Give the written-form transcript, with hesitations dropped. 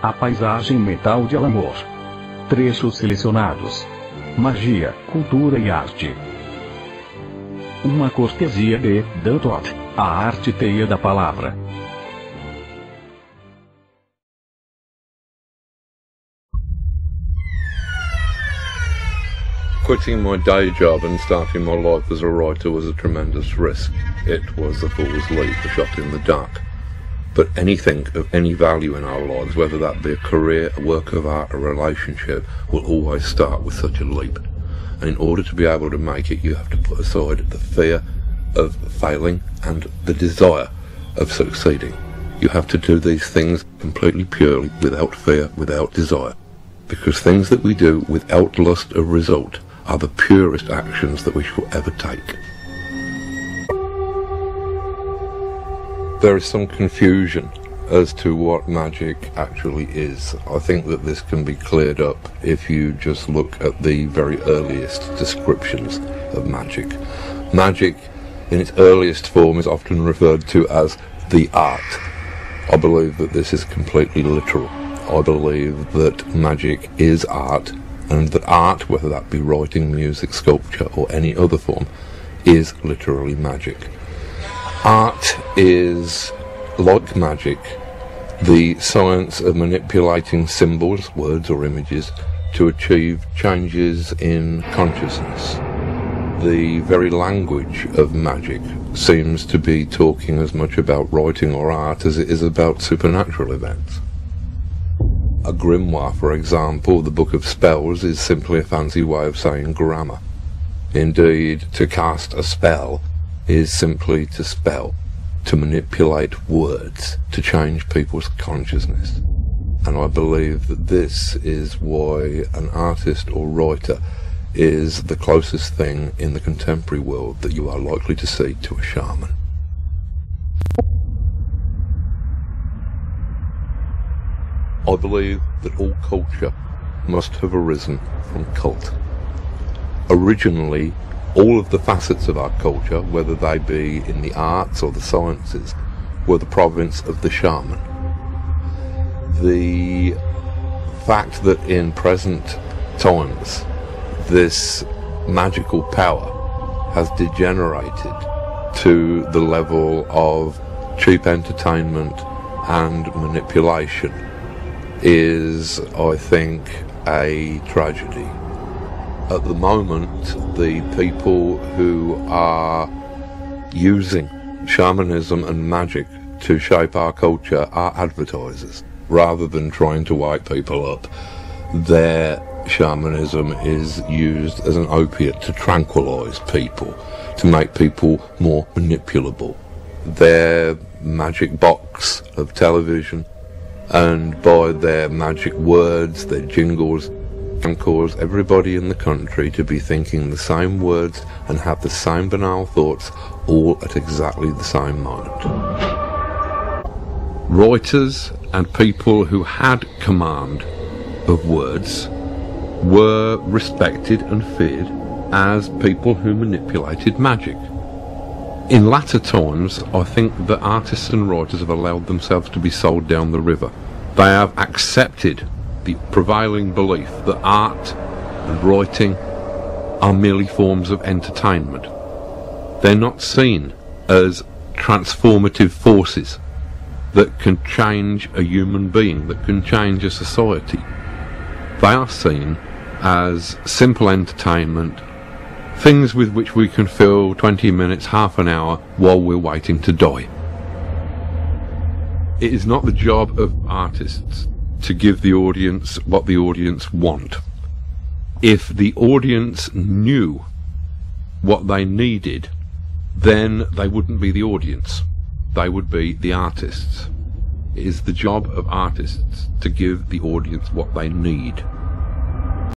A paisagem mental de amor. Trechos selecionados. Magia, cultura e arte. Uma cortesia de Thoth, a Arte-Teia da Palavra. Quitting my day job and starting my life as a writer was a tremendous risk. It was a fool's leap, a shot in the dark. But anything of any value in our lives, whether that be a career, a work of art, a relationship, will always start with such a leap. And in order to be able to make it, you have to put aside the fear of failing and the desire of succeeding. You have to do these things completely purely, without fear, without desire. Because things that we do without lust of result are the purest actions that we shall ever take. There is some confusion as to what magic actually is. I think that this can be cleared up if you just look at the very earliest descriptions of magic. Magic, in its earliest form, is often referred to as the art. I believe that this is completely literal. I believe that magic is art, and that art, whether that be writing, music, sculpture, or any other form, is literally magic. Art is, like magic, the science of manipulating symbols, words or images, to achieve changes in consciousness. The very language of magic seems to be talking as much about writing or art as it is about supernatural events. A grimoire, for example, the Book of Spells, is simply a fancy way of saying grammar. Indeed, to cast a spell is simply to spell, to manipulate words, to change people's consciousness. And I believe that this is why an artist or writer is the closest thing in the contemporary world that you are likely to see to a shaman. I believe that all culture must have arisen from cult. Originally, all of the facets of our culture, whether they be in the arts or the sciences, were the province of the shaman. The fact that in present times this magical power has degenerated to the level of cheap entertainment and manipulation is, I think, a tragedy. At the moment, the people who are using shamanism and magic to shape our culture are advertisers. Rather than trying to wake people up, their shamanism is used as an opiate to tranquilize people, to make people more manipulable. Their magic box of television, and by their magic words, their jingles, can cause everybody in the country to be thinking the same words and have the same banal thoughts all at exactly the same moment. Writers and people who had command of words were respected and feared as people who manipulated magic. In latter times, I think that artists and writers have allowed themselves to be sold down the river. They have accepted the prevailing belief that art and writing are merely forms of entertainment. They're not seen as transformative forces that can change a human being, that can change a society. They are seen as simple entertainment, things with which we can fill 20 minutes, half an hour while we're waiting to die. It is not the job of artists to give the audience what the audience want. If the audience knew what they needed, then they wouldn't be the audience. They would be the artists. It is the job of artists to give the audience what they need.